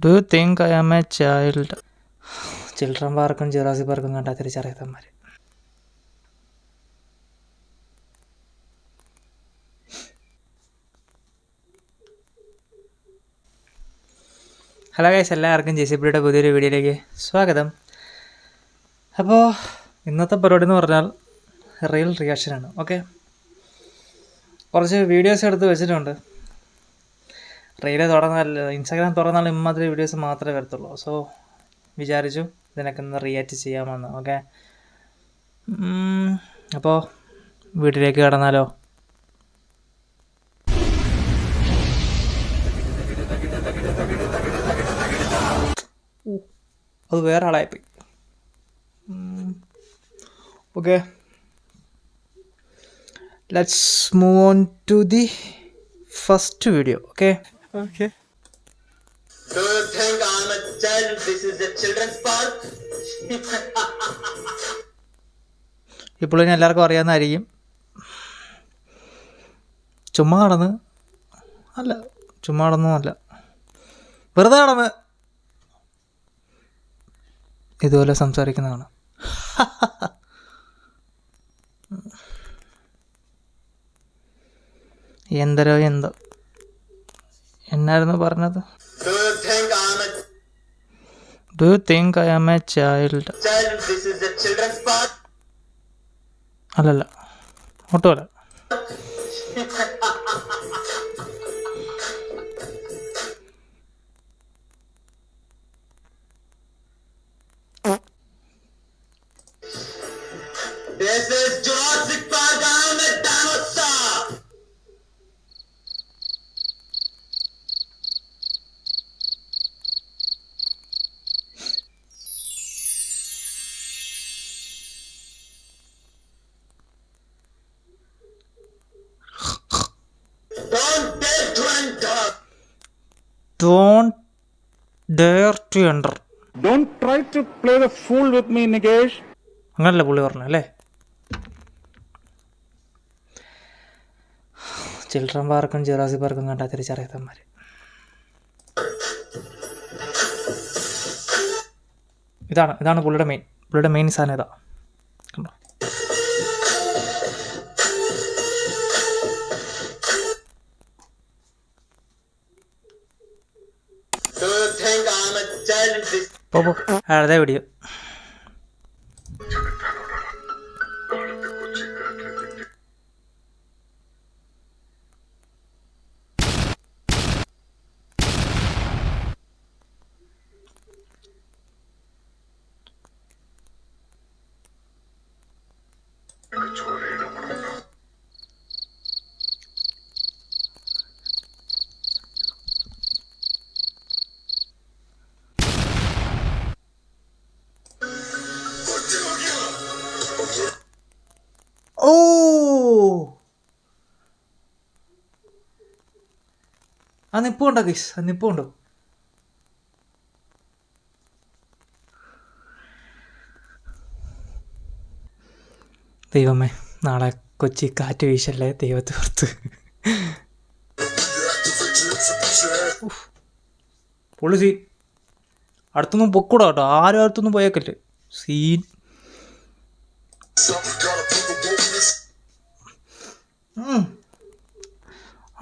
Do you think I am a child? Children പാർക്കും Jurassic പാർക്കും കണ്ടാൽ തിരിച്ചറിയാത്തമാർ. ഹലോ ഗൈസ്, എല്ലാവർക്കും JCPയുടെ പുതിയൊരു വീഡിയോയിലേക്ക് സ്വാഗതം. അപ്പോൾ ഇന്നത്തെ പരിപാടി എന്ന് പറഞ്ഞാൽ റിയൽ റിയാക്ഷനാണ്. ഓക്കെ, കുറച്ച് വീഡിയോസ് എടുത്ത് വെച്ചിട്ടുണ്ട്. റീല് തുറന്നാൽ ഇൻസ്റ്റാഗ്രാം തുറന്നാൽ ഇമ്മാതിരി വീഡിയോസ് മാത്രമേ വരത്തുള്ളൂ. സോ വിചാരിച്ചു ഇതിനൊക്കെ ഒന്ന് റിയാക്ട് ചെയ്യാമെന്ന്. ഓക്കെ, അപ്പോൾ വീട്ടിലേക്ക് കടന്നാലോ? അത് വേറെ ആളായിപ്പോയി. Okay, let's move on to the first video. Okay okay Do you think I'm a child? This is a children's park. ഇപ്പോൾ ഇനി എല്ലാവർക്കും അറിയാവുന്നതായിരിക്കും. ചുമ്മാ നടന്ന് അല്ല, ചുമ്മാ നടന്നല്ല, വെറുതെ നടന്ന് ഇതുപോലെ സംസാരിക്കുന്നതാണ്. എന്തോ എന്നായിരുന്നു പറഞ്ഞത്? Do you think do you think I'm a I am a child? child? This is a children's park. അല്ലല്ല, ഒട്ടുമല്ല. This is Jurassic Park. I'm a dinosaur. Don't dare to enter. Don't dare to enter. Don't try to play the fool with me, Nikesh. അങ്ങനല്ലേ പുള്ളി പറഞ്ഞു അല്ലേ? Children പാർക്കും Jurassic പാർക്കും കണ്ടാൽ തിരിച്ചറിയാത്തമാർ. ഇതാണ് പുള്ളിയുടെ മെയിൻ സാധനം. ഇതാ കണ്ടോ? Do you think I'm a child? This അതേ വീഡിയോ. ഓ, ആ നിപ്പുണ്ടോ ഗൈസ്? ആ നിപ്പുണ്ടോ? ദൈവമേ, നാളെ കൊച്ചി കാറ്റ് വീശല്ലേ ദൈവത്തെ ഓർത്ത്. പൊളി സീൻ. അടുത്തൊന്നും പൊക്കൂടാ കേട്ടോ, ആരും അടുത്തൊന്നും പോയേക്കല്ലേ. സീൻ.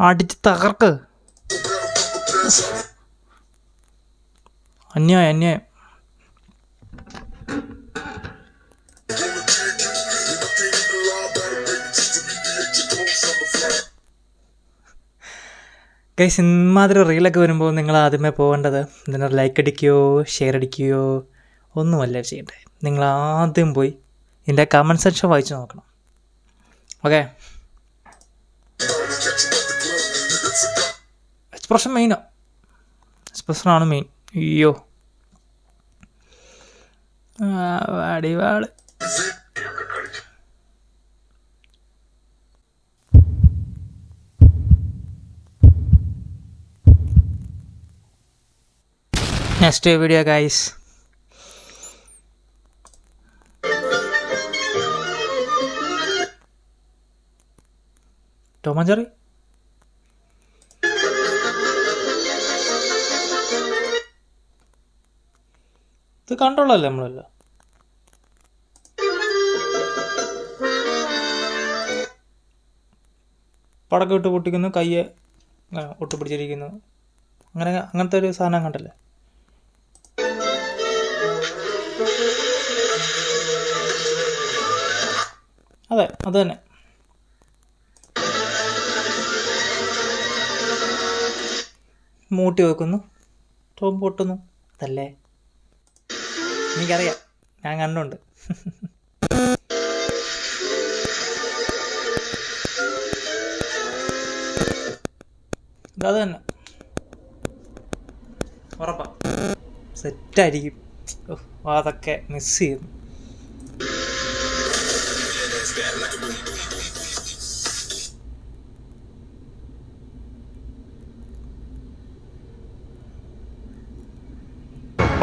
അടിച്ച് തകർക്ക്. അന്യായം. ഗൈസ്, ഇമാതിരി റീലൊക്കെ വരുമ്പോൾ നിങ്ങൾ ആദ്യമേ പോകേണ്ടത് ഇതിനൊരു ലൈക്ക് അടിക്കുകയോ ഷെയർ അടിക്കുകയോ ഒന്നുമല്ല ചെയ്യേണ്ടത്. നിങ്ങൾ ആദ്യം പോയി ഇതിൻ്റെ കമൻറ്റ് സെക്ഷൻ വായിച്ച് നോക്കണം. ഓക്കെ, എക്സ്പ്രഷനാണ് മെയിൻ. അയ്യോ, അടിവാള്. Next video guys. Tom and Jerry. ഇത് കണ്ടുള്ളല്ലേ നമ്മളല്ല. പടക്കം ഇട്ട് പൊട്ടിക്കുന്നു, കയ്യെ ഒട്ടിപ്പിടിച്ചിരിക്കുന്നു, അങ്ങനത്തെ ഒരു സാധനം കണ്ടല്ലേ. അതെ, അത് തന്നെ. മൂട്ടി വെക്കുന്നു, ടോം പൊട്ടുന്നു. അതല്ലേ, എനിക്കറിയാം, ഞാൻ കണ്ടുണ്ട്. അത് തന്നെ, ഉറപ്പാ സെറ്റായിരിക്കും. അതൊക്കെ മിസ് ചെയ്യുന്നു.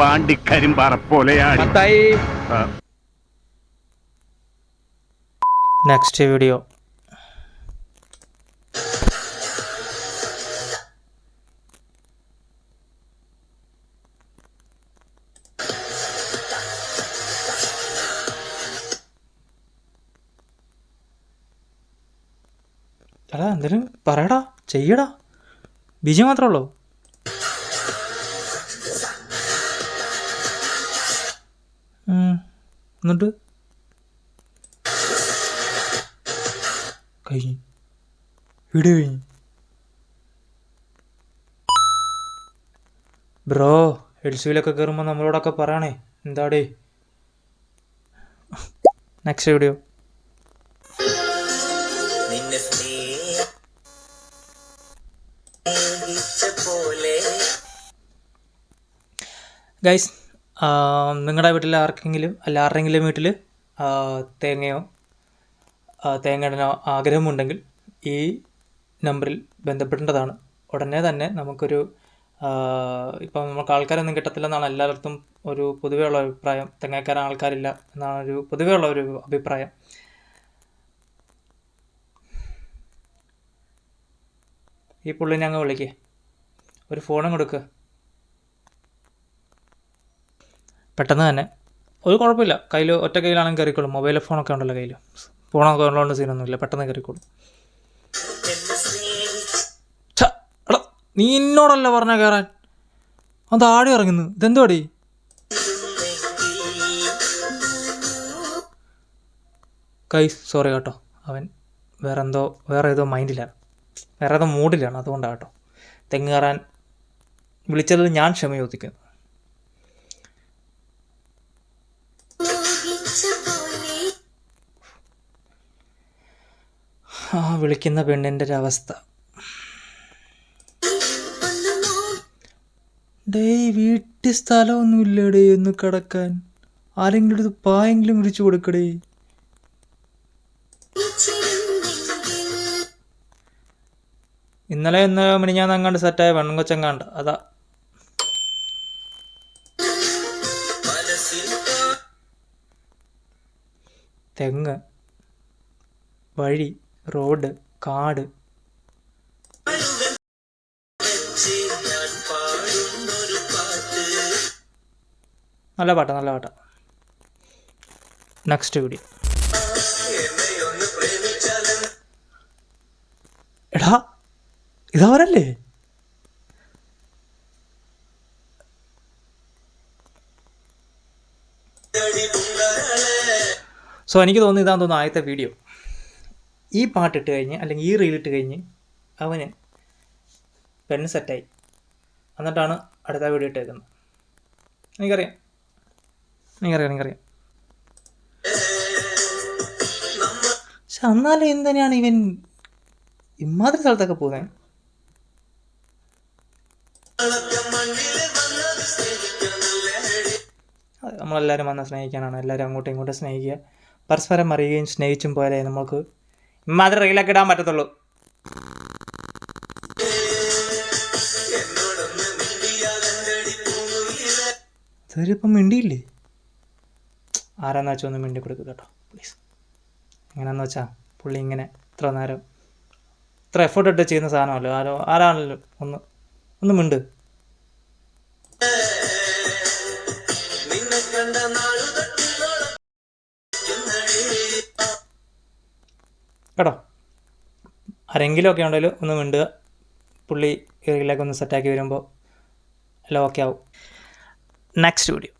പാണ്ടിക്കരിമ്പാറ പോലെയാണ്. Next video. എടാ എന്തേലും പറയടാ, ചെയ്യടാ. ബിജി മാത്രമേ ഉള്ളൂ. എന്നിട്ട് കഴിഞ്ഞു, വീഡിയോ കഴിഞ്ഞു. ബ്രോ, എൽസിയിലൊക്കെ കയറുമ്പോൾ നമ്മളോടൊക്കെ പറയണേ എന്താടേ. Next video. ഗൈസ്, നിങ്ങളുടെ വീട്ടിൽ ആരുടെയെങ്കിലും വീട്ടിൽ തേങ്ങയോ തേങ്ങയിടാനോ ആഗ്രഹമുണ്ടെങ്കിൽ ഈ നമ്പറിൽ ബന്ധപ്പെടേണ്ടതാണ്. ഉടനെ തന്നെ നമുക്കൊരു ഇപ്പം നമുക്ക് ആൾക്കാരൊന്നും കിട്ടത്തില്ലെന്നാണ് എല്ലായിടത്തും ഒരു പൊതുവേ ഉള്ള അഭിപ്രായം. തെങ്ങേക്കയറാൻ ആൾക്കാരില്ല എന്നാണ് ഒരു പൊതുവേ ഉള്ള ഒരു അഭിപ്രായം. ഈ പുള്ളിനെ അങ്ങ് വിളിക്കുക, ഒരു ഫോണും കൊടുക്കുക. പെട്ടെന്ന് തന്നെ, ഒരു കുഴപ്പമില്ല, ഒറ്റ കയ്യിലാണെങ്കിൽ കയറിക്കോളും. മൊബൈൽ ഫോണൊക്കെ ഉണ്ടല്ലോ കയ്യിൽ, ഫോണൊക്കെ ഉള്ളതുകൊണ്ട് സീനൊന്നുമില്ല, പെട്ടെന്ന് കയറിക്കോളും. എടാ, നീ എന്നോടല്ല പറഞ്ഞ കയറാൻ, അത് ആടി ഇറങ്ങുന്നു. ഇതെന്തുവാടി? ഗൈസ് സോറി കേട്ടോ, അവൻ വേറെ ഏതോ മൈൻഡിലാണ്, വേറെ ഏതോ മൂഡിലാണ്, അതുകൊണ്ടാണ് കേട്ടോ. തെങ്ങ് കയറാൻ വിളിച്ചത് ഞാൻ ക്ഷമ ചോദിക്കുന്നു. ആ വിളിക്കുന്ന പെണ്ണിൻ്റെ ഒരു അവസ്ഥ. ഡേയ്, വീട്ടിൽ സ്ഥലമൊന്നുമില്ലടേ ഒന്ന് കിടക്കാൻ. ആരെങ്കിലും എടുത്ത് പായെങ്കിലും വിളിച്ചു കൊടുക്കടേ. ഇന്നലെ മിനിഞ്ഞാന്നങ്ങാണ്ട് സെറ്റായ പെണ്ണുകൊച്ചെങ്ങാണ്ട്, അതാ. തെങ്ങ്, വഴി, റോഡ്, കാട്. നല്ല പാട്ടാ. Next video. എടാ, ഇതവരല്ലേ? സോ എനിക്ക് തോന്നുന്നു ഇതാന്ന് തോന്നുന്നു ആദ്യത്തെ വീഡിയോ. ഈ പാട്ടിട്ട് കഴിഞ്ഞ് അല്ലെങ്കിൽ ഈ റീലിട്ട് കഴിഞ്ഞ് അവന് പെണ്ണ് സെറ്റായി, എന്നിട്ടാണ് അടുത്ത വീഡിയോ ഇട്ടേക്കുന്നത്. എനിക്കറിയാം. പക്ഷെ എന്നാലും എന്തിനാണ് ഇവൻ ഇമാതിരി സ്ഥലത്തൊക്കെ പോകുന്നത്? നമ്മളെല്ലാവരും വന്ന് സ്നേഹിക്കാനാണ്, എല്ലാവരും അങ്ങോട്ടും ഇങ്ങോട്ടും സ്നേഹിക്കുക, പരസ്പരം അറിയുകയും സ്നേഹിച്ചും പോയാലേ നമുക്ക് ഇമാതിരി റീലൊക്കെ ഇടാൻ പറ്റത്തുള്ളൂ. ഇതുവരെയിപ്പം മിണ്ടിയില്ലേ? ആരാന്ന് വെച്ചാൽ ഒന്ന് മിണ്ടി കൊടുക്കുക കേട്ടോ പ്ലീസ്. എങ്ങനെയാണെന്ന് വെച്ചാൽ പുള്ളി ഇങ്ങനെ ഇത്ര നേരം ഇത്ര എഫേർട്ട് ഇട്ട് ചെയ്യുന്ന സാധനമല്ലോ, ആരാണല്ലോ ഒന്ന് മിണ്ട്. ആരെങ്കിലും ഒക്കെ ഉണ്ടെങ്കിലും ഒന്ന് മിണ്ടുക. പുള്ളി റീലൊക്കെ ഒന്ന് സെറ്റാക്കി വരുമ്പോൾ എല്ലാം ഓക്കെ ആവും. Next video.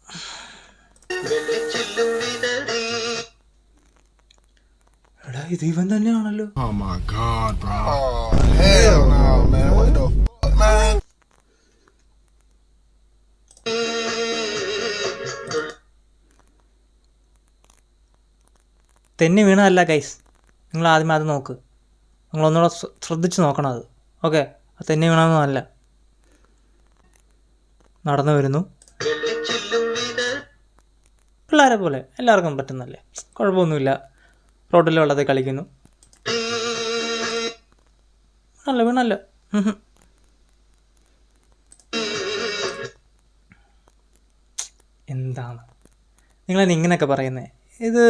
എടാ ഇത് ഇവൻ തന്നെയാണല്ലോ. Oh my god, bro. Oh, hell no, man. What the fuck, man? തെന്നി വീണതല്ല ഗൈസ്, നിങ്ങൾ ആദ്യമേ അത് നോക്ക്. നിങ്ങളൊന്നുകൂടെ ശ്രദ്ധിച്ച് നോക്കണം അത്. ഓക്കെ, അത് തെന്നി വീണതൊന്നുമല്ല. നടന്നു വരുന്നു, പിള്ളേരെ പോലെ എല്ലാവർക്കും പറ്റുന്നല്ലേ, കുഴപ്പമൊന്നുമില്ല. റോഡിൽ വെള്ളത്തിൽ കളിക്കുന്നു. വീണല്ല. എന്താണ് നിങ്ങളെന്നെ ഇങ്ങനെയൊക്കെ പറയുന്നത്? ഇത്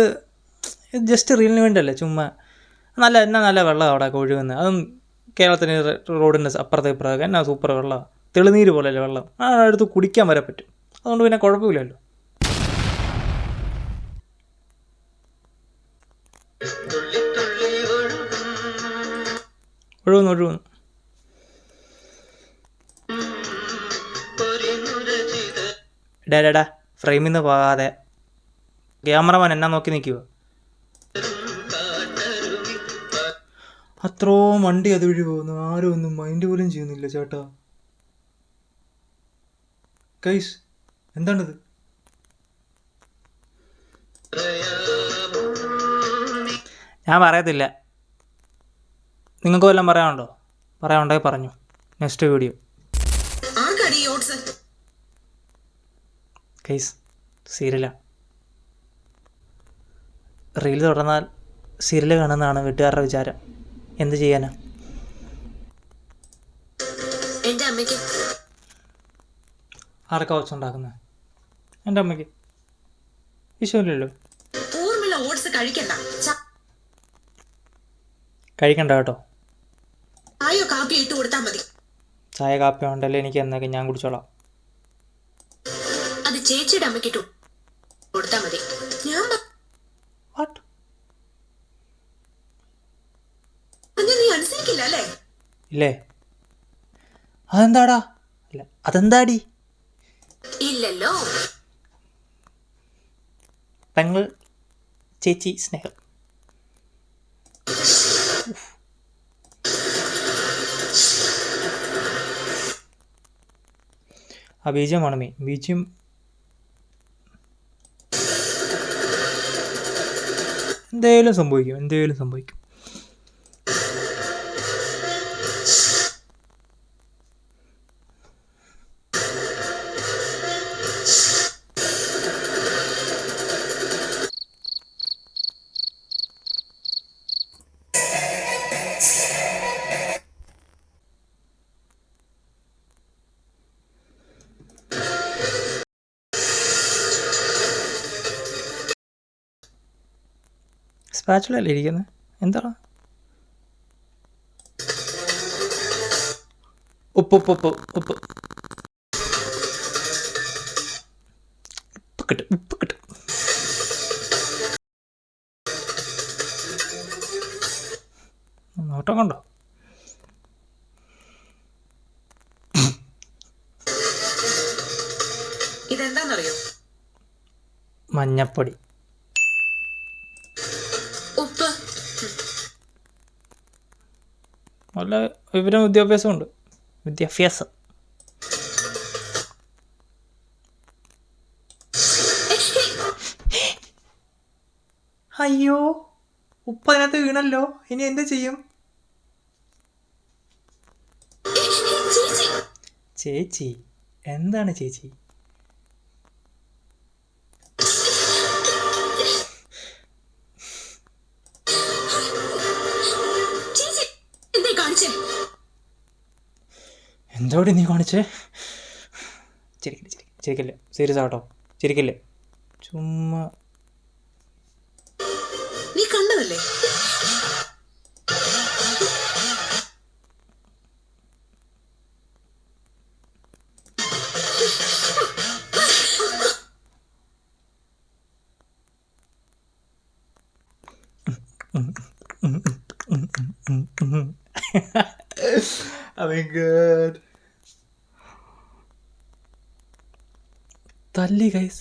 ജസ്റ്റ് റീലിന് വേണ്ടിയല്ലേ, ചുമ്മാ. നല്ല വെള്ളം അവിടെ ഒഴുകുന്നത്. അതും കേരളത്തിന് റോഡിൻ്റെ അപ്പുറത്തെ ഇപ്പുറത്തൊക്കെ എന്നാ സൂപ്പർ വെള്ളമാണ്, തെളിനീര് പോലെയല്ലേ വെള്ളം. അടുത്ത് കുടിക്കാൻ വരെ പറ്റും. അതുകൊണ്ട് പിന്നെ കുഴപ്പമില്ലല്ലോ. ഒഴുകുന്നു. ഡാ ഫ്രെയിമിൽ നിന്ന് പോകാതെ. ക്യാമറമാൻ എന്നാ നോക്കി നിൽക്കുവോ? അത്രയും വണ്ടി അതുവഴി പോകുന്നു, ആരും ഒന്നും മൈൻഡ് പോലും ചെയ്യുന്നില്ല ചേട്ടാ. ഗൈസ് എന്താണിത്? ഞാൻ പറയത്തില്ല. നിങ്ങൾക്ക് വല്ലതും പറയാനുണ്ടോ? പറയാനുണ്ടെങ്കിൽ പറഞ്ഞു. Next video. ഗൈസ് സീരിയലാണ്. റീൽ തുടർന്നാൽ സീരിയൽ കാണുന്നതാണ് വീട്ടുകാരുടെ വിചാരം. എന്ത് ചെയ്യാനാ? ആർക്കാ വെച്ചുണ്ടാക്കുന്നത്? എൻ്റെ അമ്മയ്ക്ക്. വിഷയമില്ലല്ലോ. കഴിക്കണ്ട കേട്ടോ. ചായ കാപ്പി ഉണ്ടല്ലോ എനിക്ക് എന്നൊക്കെ ഞാൻ കുടിച്ചോളാം. അത് ചേച്ചിയുടെ അമ്മയ്ക്ക് ഇട്ടു കൊടുത്താ മതി. നീ അനുസരിക്കില്ല അല്ലേ? ഇല്ലേ? അതെന്താടാ? അല്ല അതെന്താടി? ഇല്ലല്ലോ. പെങ്ങൾ ചേച്ചി സ്നേഹം. ആ ബീജമാണ് മെയിൻ. ബീജം എന്തേലും സംഭവിക്കും. സ്പാച്ചുലല്ലേ ഇരിക്കുന്നത്? എന്താണ്? ഉപ്പ് കിട്ടും. നോട്ടം കണ്ടോ? ഇതെന്താന്നറിയോ? മഞ്ഞപ്പൊടി. ഉപ്പ്. നല്ല വിവരം വിദ്യാഭ്യാസമുണ്ട്. വിദ്യാഭ്യാസം. അയ്യോ, ഉപ്പ് അതിനകത്ത് വീണല്ലോ. ഇനി എന്ത് ചെയ്യും? ചേച്ചി എന്താണ് ചേച്ചി? എന്തോടി നീ കാണിച്ചേ? ചിരിക്കില്ലേ? സീരിയസ് ആട്ടോ, ചിരിക്കില്ലേ? ചുമ്മാ. നീ കണ്ടതല്ലേ? Oh my god. തല്ലി ഗൈസ്,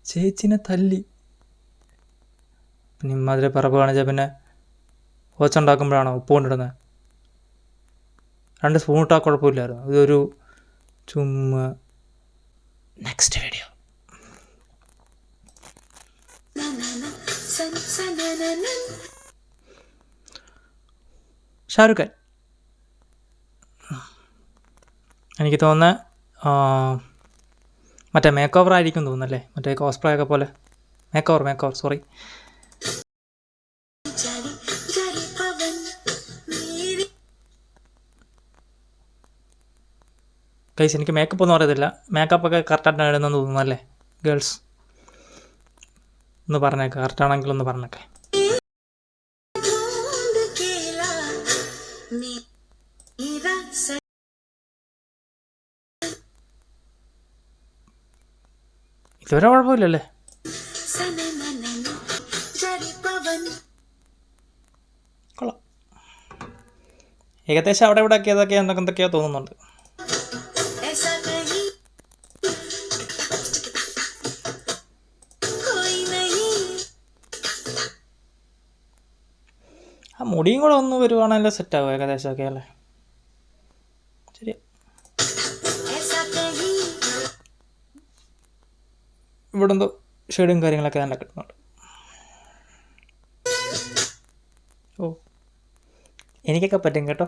ചേച്ചിനെ തല്ലി. പിന്നെ ഇമ്മാതിരി പറമ്പ് കാണിച്ചാൽ പിന്നെ ഓച്ചുണ്ടാക്കുമ്പോഴാണോ ഉപ്പ് കൊണ്ടിടുന്നത്? 2 സ്പൂൺ ഇട്ടാൽ കുഴപ്പമില്ലായിരുന്നു, ഇതൊരു ചുമ്മാ. Next video. ഷാരൂഖ് ഖാൻ, എനിക്ക് തോന്നുന്നത് മറ്റേ മേക്ക് ഓവർ ആയിരിക്കും തോന്നുന്നല്ലേ, മറ്റേ കോസ്പ്ലേ ഒക്കെ പോലെ. Make over sorry. ഗൈസ്, എനിക്ക് മേക്കപ്പ് ഒന്നും അറിയത്തില്ല. മേക്കപ്പൊക്കെ കറക്റ്റായിട്ട് ഇടുന്നെന്ന് തോന്നുന്നല്ലേ ഗേൾസ്? ഒന്ന് പറഞ്ഞേക്കെ, കറക്റ്റാണെങ്കിൽ ഒന്ന് പറഞ്ഞേക്കെ. ഇതുവരെ കുഴപ്പമില്ലല്ലേ? കൊള്ളാം. ഏകദേശം അവിടെ ഇവിടെ ഒക്കെ എന്തൊക്കെയോ തോന്നുന്നുണ്ട്. ആ മുടിയും കൂടെ ഒന്ന് വരുവാണെങ്കിൽ സെറ്റാകും ഏകദേശമൊക്കെ അല്ലേ? ശരി. ഇവിടെ എന്തോ ഷെയ്ഡും കാര്യങ്ങളൊക്കെ തന്നെ കിട്ടുന്നുണ്ട്. ഓ, എനിക്കൊക്കെ പറ്റും കേട്ടോ.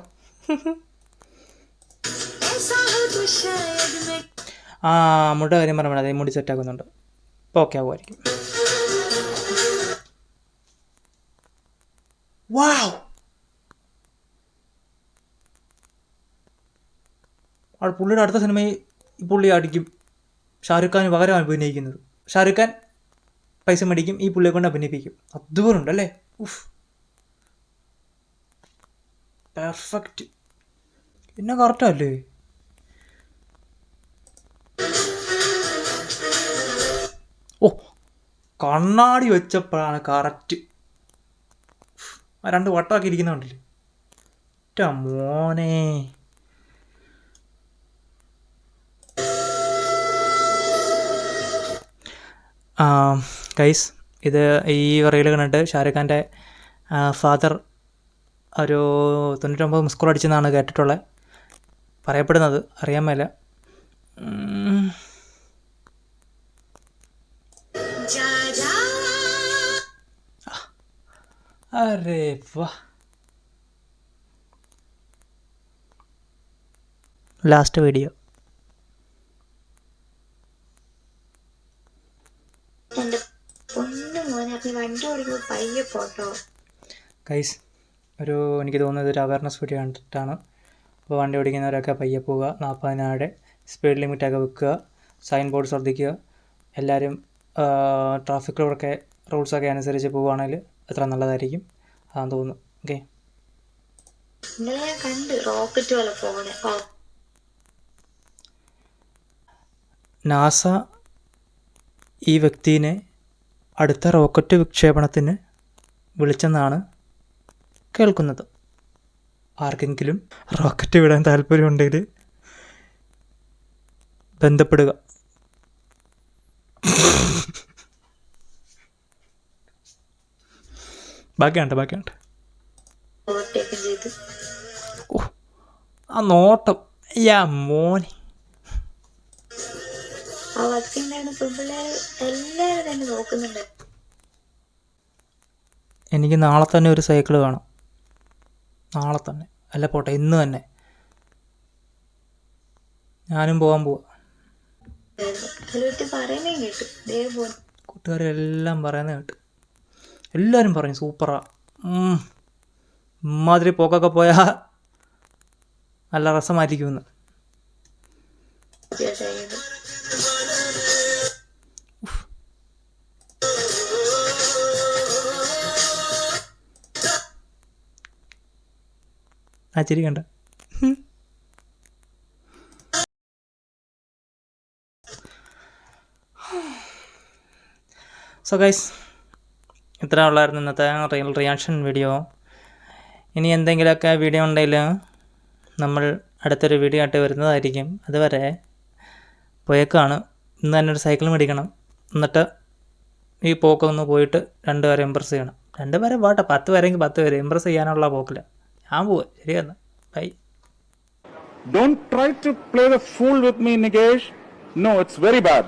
ആ മുട്ട കാര്യം പറഞ്ഞാൽ അതെ, മുടി സെറ്റാക്കുന്നുണ്ട്. ഇപ്പോൾ ഓക്കെ ആവുമായിരിക്കും. വാവ്, പുള്ളിയുടെ അടുത്ത സിനിമയിൽ ഈ പുള്ളി അടിക്കും. ഷാരൂഖ് ഖാൻ പകരം അഭിനയിക്കുന്നത്. ഷാരൂഖ് ഖാൻ പൈസ മേടിക്കും, ഈ പുള്ളിയെ കൊണ്ട് അഭിനയിപ്പിക്കും. അതുപോലെ ഉണ്ടല്ലേ? ഉഫ്, പെർഫെക്റ്റ്. പിന്നെ കറക്റ്റല്ലേ? ഓ, കണ്ണാടി വെച്ചപ്പോഴാണ് കറക്റ്റ്. ആ 2 വട്ടമൊക്കെ ഇരിക്കുന്നുണ്ടല്ലേ? മോനെ. ഗൈസ്, ഇത് ഈ റീൽ കണ്ടിട്ട് ഷാരൂഖ് ഖാൻ്റെ ഫാദർ ഒരു 99 മിസ് കോൾ അടിച്ചെന്നാണ് കേട്ടിട്ടുള്ളത്, പറയപ്പെടുന്നത്. അറിയാൻ മേല. അരേ വാ. Last video. ഗൈസ്, എനിക്ക് തോന്നുന്നത് ഒരു അവയർനെസ് വീഡിയോ കണ്ടിട്ടാണ്. അപ്പോൾ വണ്ടി ഓടിക്കുന്നവരൊക്കെ പയ്യെ പോവുക, 40 സ്പീഡ് ലിമിറ്റൊക്കെ വെക്കുക, സൈൻ ബോർഡ് ശ്രദ്ധിക്കുക. എല്ലാവരും ട്രാഫിക് റൂൾസൊക്കെ അനുസരിച്ച് പോവുകയാണെങ്കിൽ എത്ര നല്ലതായിരിക്കും. അതാന്ന് തോന്നുന്നു. ഓക്കെ, നാസ ഈ വ്യക്തിനെ അടുത്ത റോക്കറ്റ് വിക്ഷേപണത്തിന് വിളിച്ചെന്നാണ് കേൾക്കുന്നത്. ആർക്കെങ്കിലും റോക്കറ്റ് വിടാൻ താല്പര്യമുണ്ടെങ്കിൽ ബന്ധപ്പെടുക. ബാക്കിയുണ്ട്. ഓ, ആ നോട്ടം, യാ മോനെ. എനിക്ക് നാളെ തന്നെ ഒരു സൈക്കിൾ വേണം. നാളെ തന്നെ, അല്ല പോട്ടെ, ഇന്ന് തന്നെ. ഞാനും പോകാൻ പോവാ. കൂട്ടുകാരെല്ലാം പറയുന്നത് കേട്ട്. എല്ലാവരും പറയും സൂപ്പറാ. ഇമ്മാതിരി പോക്കൊക്കെ പോയാൽ നല്ല രസമായിരിക്കുമെന്ന്. ആ ചിരി കണ്ട. സോ ഗൈസ്, ഇത്ര ഉള്ളായിരുന്നു ഇന്നത്തെ റിയാക്ഷൻ വീഡിയോ. ഇനി എന്തെങ്കിലുമൊക്കെ വീഡിയോ ഉണ്ടെങ്കിൽ നമ്മൾ അടുത്തൊരു വീഡിയോ ആയിട്ട് വരുന്നതായിരിക്കും. അതുവരെ പോയേക്കാണ്. ഇന്ന് തന്നെ ഒരു സൈക്കിൾ മേടിക്കണം. എന്നിട്ട് ഈ പോക്കൊന്ന് പോയിട്ട് 2 പേരെ ഇമ്പ്രസ് ചെയ്യണം. 2 പേരെ പോട്ടെ, 10 പേരെങ്കിൽ 10 പേര് ഇമ്പ്രസ് ചെയ്യാനുള്ള പോക്കില്ല. ഞാൻ പോവാ. ശരിയെന്ന് by. Don't try to play the fool with me, Nikesh. No, it's very bad.